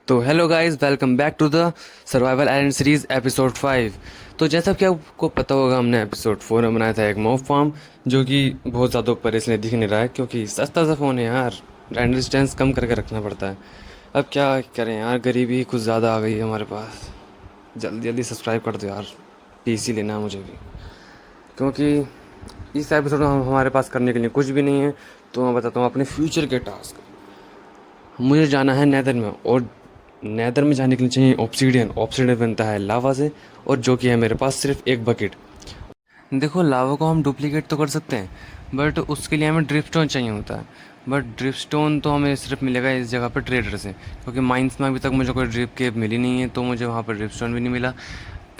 तो hello guys, welcome back to the survival island series episode 5। तो जैसा कि आपको पता होगा, हमने एपिसोड 4 में बनाया था एक मॉब फार्म, जो कि बहुत ज़्यादा ऊपर इसलिए दिख नहीं रहा है क्योंकि सस्ता सा फ़ोन है यार। रेंडर डिस्टेंस कम करके रखना पड़ता है। अब क्या करें यार, गरीबी कुछ ज़्यादा आ गई है हमारे पास। जल्दी जल्दी सब्सक्राइब कर दो यार, पीसी लेना है मुझे भी, क्योंकि इस एपिसोड में हमारे पास करने के लिए कुछ भी नहीं है। तो मैं बताता हूँ अपने फ्यूचर के टास्क। मुझे जाना है नेदर में, और नेदर में जाने के लिए चाहिए ऑब्सीडियन। ऑब्सीडियन बनता है लावा से, और जो कि है मेरे पास सिर्फ एक बकेट। देखो, लावा को हम डुप्लीकेट तो कर सकते हैं, बट उसके लिए हमें ड्रिपस्टोन चाहिए होता है। बट ड्रिपस्टोन तो हमें सिर्फ मिलेगा इस जगह पर ट्रेडर से, क्योंकि माइंस में अभी तक मुझे कोई ड्रिप केप मिली नहीं है, तो मुझे वहाँ पर ड्रिपस्टोन भी नहीं मिला।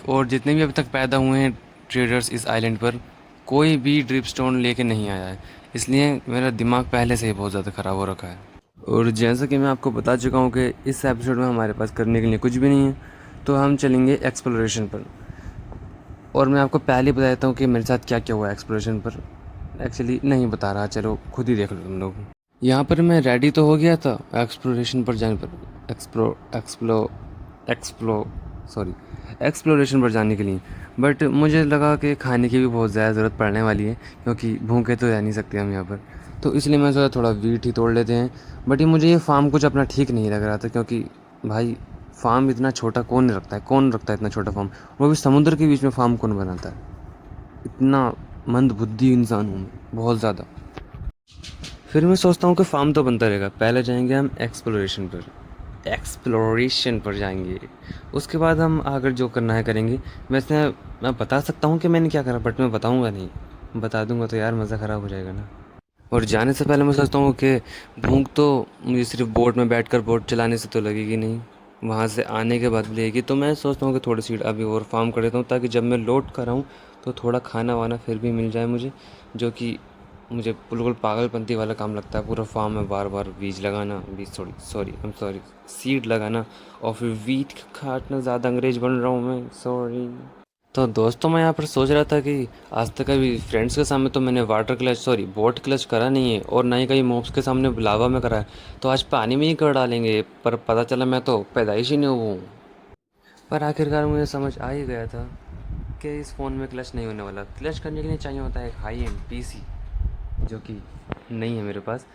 और जितने भी अभी तक पैदा हुए हैं ट्रेडर्स इस आइलैंड पर, कोई भी ड्रिपस्टोन लेके नहीं आया है। इसलिए मेरा दिमाग पहले से ही बहुत ज़्यादा ख़राब हो रखा है। और जैसा कि मैं आपको बता चुका हूँ कि इस एपिसोड में हमारे पास करने के लिए कुछ भी नहीं है, तो हम चलेंगे एक्सप्लोरेशन पर। और मैं आपको पहले ही बता देता हूँ कि मेरे साथ क्या क्या हुआ एक्सप्लोरेशन पर। एक्चुअली नहीं बता रहा, चलो खुद ही देख लो तुम लोग। यहाँ पर मैं रेडी तो हो गया था एक्सप्लोरेशन पर जाने पर, एक्सप्लो एक्सप्लो एक्सप्लो सॉरी एक्सप्लोरेशन पर जाने के लिए। बट मुझे लगा कि खाने की भी बहुत ज़्यादा ज़रूरत पड़ने वाली है, क्योंकि भूखे तो रह नहीं सकते हम यहाँ पर। तो इसलिए मैं सोचा थोड़ा वीट ही तोड़ लेते हैं। बट ये मुझे ये फार्म कुछ अपना ठीक नहीं लग रहा था, क्योंकि भाई फार्म इतना छोटा कौन रखता है, कौन रखता है इतना छोटा फार्म, वो भी समुद्र के बीच में फार्म कौन बनाता है। इतना मंदबुद्धि इंसान हूँ मैं, बहुत ज़्यादा। फिर मैं सोचता हूँ कि फार्म तो बनता रहेगा, पहले जाएंगे हम एक्सप्लोरेशन पर जाएंगे। उसके बाद हम आकर जो करना है करेंगे। वैसे मैं बता सकता हूँ कि मैंने क्या करा, बट मैं बताऊँगा नहीं। बता दूंगा तो यार मज़ा ख़राब हो जाएगा ना। और जाने से पहले मैं सोचता हूँ कि भूख तो मुझे सिर्फ बोट में बैठकर बोट चलाने से तो लगेगी नहीं, वहाँ से आने के बाद भी लगेगी। तो मैं सोचता हूँ कि थोड़ी सी अभी और फार्म कर देता हूँ, ताकि जब मैं लौट कर आऊँ तो थोड़ा खाना वाना फिर भी मिल जाए मुझे। जो कि मुझे बिल्कुल पागलपंती वाला काम लगता है, पूरा फार्म में बार बार बीज लगाना, बीज sorry sorry I am sorry seed लगाना, और फिर वीट काटना। ज़्यादा अंग्रेज बन रहा हूँ मैं, सॉरी। तो दोस्तों, मैं यहाँ पर सोच रहा था कि आज तक कभी फ्रेंड्स के सामने तो मैंने water clutch sorry boat clutch करा नहीं है, और ना ही कभी मॉब्स के सामने लावा में करा है। तो आज पानी में ही कर डालेंगे, पर पता चला मैं तो पैदाइश ही नहीं हुआ हूँ। पर आखिरकार मुझे समझ आ ही गया था कि इस फ़ोन में क्लच नहीं होने वाला। क्लच करने के लिए चाहिए होता है एक हाई एंड पीसी, जो कि नहीं है मेरे पास।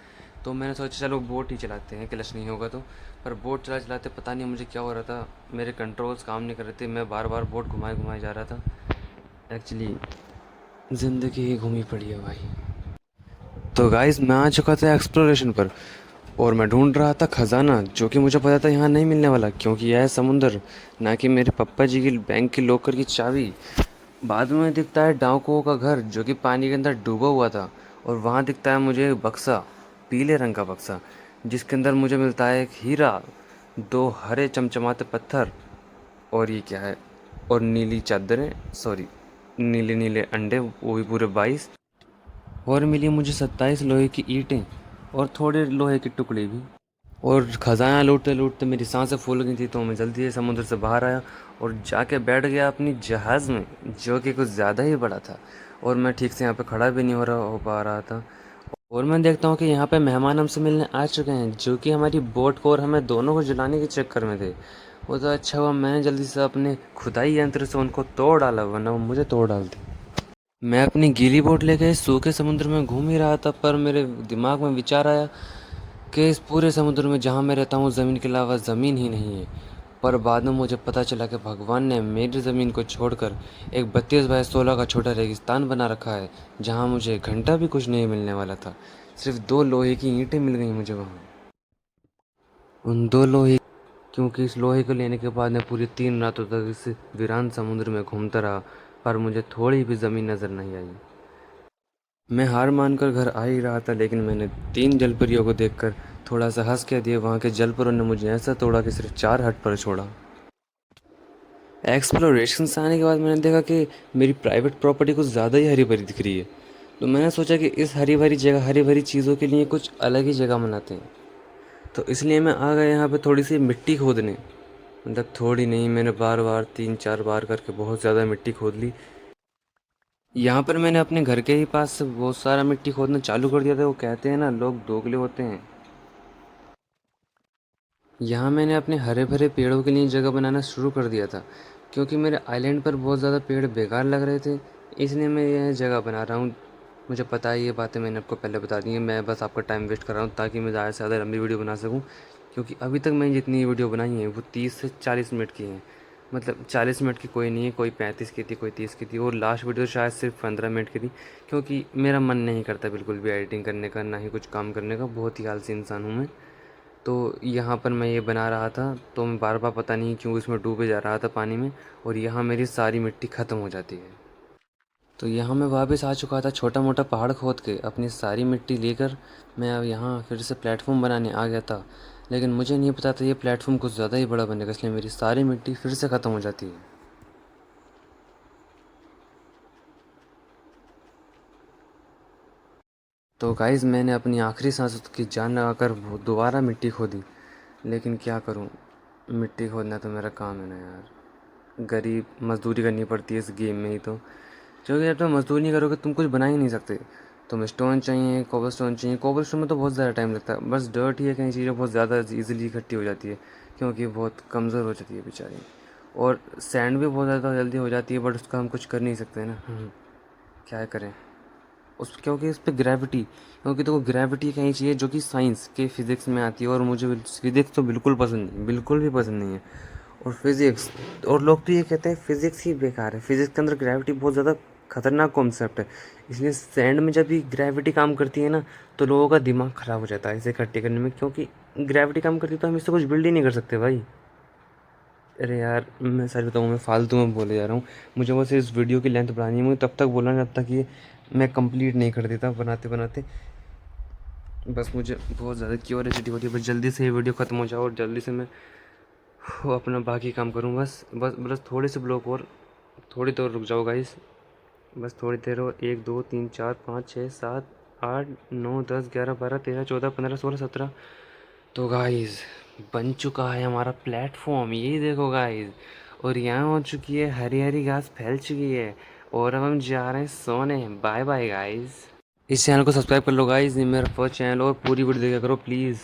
तो मैंने सोचा चलो बोट ही चलाते हैं, क्लच नहीं होगा तो। पर बोट चला चलाते पता नहीं मुझे क्या हो रहा था, मेरे कंट्रोल्स काम नहीं कर रहे थे, मैं बार बार बोट घुमाए घुमाए जा रहा था। एक्चुअली ज़िंदगी ही घूमी पड़ी है भाई। तो गाइस, मैं आ चुका था एक्सप्लोरेशन पर, और मैं ढूंढ रहा था खजाना, जो कि मुझे पता था यहाँ नहीं मिलने वाला, क्योंकि यह है समुंदर, ना कि मेरे पापा जी की बैंक की लॉकर की चाबी। बाद में दिखता है डाकुओं का घर, जो कि पानी के अंदर डूबा हुआ था। और वहाँ दिखता है मुझे एक बक्सा, पीले रंग का बक्सा, जिसके अंदर मुझे मिलता है एक हीरा, दो हरे चमचमाते पत्थर, और ये क्या है, और नीली चादरें सॉरी नीले नीले अंडे, वो भी पूरे 22। और मिली मुझे 27 लोहे की ईंटें, और थोड़े लोहे के टुकड़े भी। और खजाना लूटते लूटते मेरी सांसें फूल गई थी, तो मैं जल्दी से समुद्र से बाहर आया और जाके बैठ गया अपनी जहाज़ में, जो कि कुछ ज़्यादा ही बड़ा था। और मैं ठीक से यहाँ पे खड़ा भी नहीं हो पा रहा था। और मैं देखता हूँ कि यहाँ पे मेहमान हमसे मिलने आ चुके हैं, जो कि हमारी बोट को और हमें दोनों को जलाने के चक्कर में थे। वो तो अच्छा हुआ मैंने जल्दी से अपने खुदाई यंत्र से उनको तोड़ डाला, वरना वो मुझे तोड़ डालते। मैं अपनी गीली बोट लेके सूखे समुद्र में घूम ही रहा था, पर मेरे दिमाग में विचार आया कि इस पूरे समुद्र में जहाँ मैं रहता हूँ ज़मीन के अलावा ज़मीन ही नहीं है। पर बाद में मुझे पता चला कि भगवान ने मेरी ज़मीन को छोड़कर एक 32 बाय 16 का छोटा रेगिस्तान बना रखा है, जहाँ मुझे घंटा भी कुछ नहीं मिलने वाला था। सिर्फ दो लोहे की ईंटें मिल गई मुझे वहाँ। उन दो लोहे क्योंकि इस लोहे को लेने के बाद मैं पूरी 3 रातों तक इस वीरान समुद्र में घूमता रहा, पर मुझे थोड़ी भी ज़मीन नज़र नहीं आई। मैं हार मानकर घर आ ही रहा था, लेकिन मैंने 3 जलपरियों को देखकर थोड़ा सा हंस के दिया। वहाँ के जलपरों ने मुझे ऐसा तोड़ा कि सिर्फ 4 हट पर छोड़ा। एक्सप्लोरेशन से आने के बाद मैंने देखा कि मेरी प्राइवेट प्रॉपर्टी कुछ ज़्यादा ही हरी भरी दिख रही है। तो मैंने सोचा कि इस हरी भरी जगह, हरी भरी चीज़ों के लिए कुछ अलग ही जगह बनाते हैं। तो इसलिए मैं आ गया यहाँ पे थोड़ी सी मिट्टी खोदने। मतलब थोड़ी नहीं, मैंने बार बार 3 4 बार करके बहुत ज़्यादा मिट्टी खोद ली। यहाँ पर मैंने अपने घर के ही पास से बहुत सारा मिट्टी खोदना चालू कर दिया था। वो कहते हैं ना, लोग दोगले होते हैं। यहाँ मैंने अपने हरे भरे पेड़ों के लिए जगह बनाना शुरू कर दिया था, क्योंकि मेरे आइलैंड पर बहुत ज़्यादा पेड़ बेकार लग रहे थे, इसलिए मैं यह जगह बना रहा हूँ। मुझे पता है ये बातें मैंने आपको पहले बता दी हैं, मैं बस आपका टाइम वेस्ट कर रहा हूँ ताकि मैं ज़्यादा से ज़्यादा लंबी वीडियो बना सकूँ, क्योंकि अभी तक मैंने जितनी वीडियो बनाई हैं वो 30 से 40 मिनट की हैं। मतलब 40 मिनट की कोई नहीं है, कोई 35 की थी, कोई 30 की थी, और लास्ट वीडियो शायद सिर्फ 15 मिनट की थी, क्योंकि मेरा मन नहीं करता बिल्कुल भी एडिटिंग करने का, ना ही कुछ काम करने का, बहुत ही आलसी इंसान हूँ मैं। तो यहाँ पर मैं ये बना रहा था, तो मैं बार बार पता नहीं क्यों इसमें डूबे जा रहा था पानी में, और यहाँ मेरी सारी मिट्टी ख़त्म हो जाती है। तो यहाँ मैं वापस आ चुका था, छोटा मोटा पहाड़ खोद के अपनी सारी मिट्टी लेकर मैं अब यहाँ फिर से प्लेटफॉर्म बनाने आ गया था, लेकिन मुझे नहीं पता था ये प्लेटफॉर्म कुछ ज़्यादा ही बड़ा बनेगा, इसलिए मेरी सारी मिट्टी फिर से ख़त्म हो जाती है। तो गाइज़ मैंने अपनी आखिरी सांस की जान लगाकर वो दोबारा मिट्टी खोदी, लेकिन क्या करूँ, मिट्टी खोदना तो मेरा काम है ना यार। गरीब मज़दूरी करनी पड़ती है इस गेम में ही तो, क्योंकि जब तुम मज़दूरी नहीं करोगे तुम कुछ बना ही नहीं सकते। तुम्हें स्टोन चाहिए, कोबल स्टोन चाहिए, कोबल स्टोन में तो बहुत ज़्यादा टाइम लगता है, बस डर्ट ही है, कई चीज़ें बहुत ज़्यादा ईजिली इकट्ठी हो जाती है, क्योंकि बहुत कमज़ोर हो जाती है बेचारी। और सैंड भी बहुत ज़्यादा जल्दी हो जाती है, बट उसका हम कुछ कर नहीं सकते ना। क्या करें उस, क्योंकि उस पर ग्रेविटी, क्योंकि तो ग्रेविटी कहीं चाहिए जो कि साइंस के फिज़िक्स में आती है, और मुझे फिज़िक्स तो बिल्कुल पसंद नहीं, बिल्कुल भी पसंद नहीं है। और फिज़िक्स, और लोग तो ये कहते हैं फिज़िक्स ही बेकार है, फिज़िक्स के अंदर ग्रेविटी बहुत ज़्यादा खतरनाक कॉन्सेप्ट है, इसलिए सैंड में जब भी ग्रेविटी काम करती है ना, तो लोगों का दिमाग ख़राब हो जाता है इसे इकट्ठे करने में, क्योंकि ग्रेविटी काम करती है तो हम इससे कुछ बिल्ड ही नहीं कर सकते भाई। अरे यार मैं सच बताऊँ, मैं फालतू में बोले जा रहा हूँ, मुझे बस इस वीडियो की लेंथ बढ़ानी है, मुझे तब तक बोलना जब तक ये मैं कंप्लीट नहीं कर देता बनाते बनाते। बस मुझे बहुत ज़्यादा क्यूरियोसिटी हो रही है, बस जल्दी से ये वीडियो ख़त्म हो जाए और जल्दी से मैं वो अपना बाकी काम करूँ। बस बस बस थोड़े से ब्लॉक और, थोड़ी देर रुक जाओ गाइस, बस थोड़ी देर और, 1 2 3 4 5 6 7 8 9 10 11 12 13 14 15 16 17। तो गाइस बन चुका है हमारा प्लेटफॉर्म, ये देखो गाइस, और यहाँ हो चुकी है हरी हरी घास फैल चुकी है, और अब हम जा रहे हैं सोने। Bye bye guys. इस चैनल को सब्सक्राइब कर लो गाइस, ये मेरा फर्स्ट चैनल, और पूरी वीडियो देखा करो प्लीज़।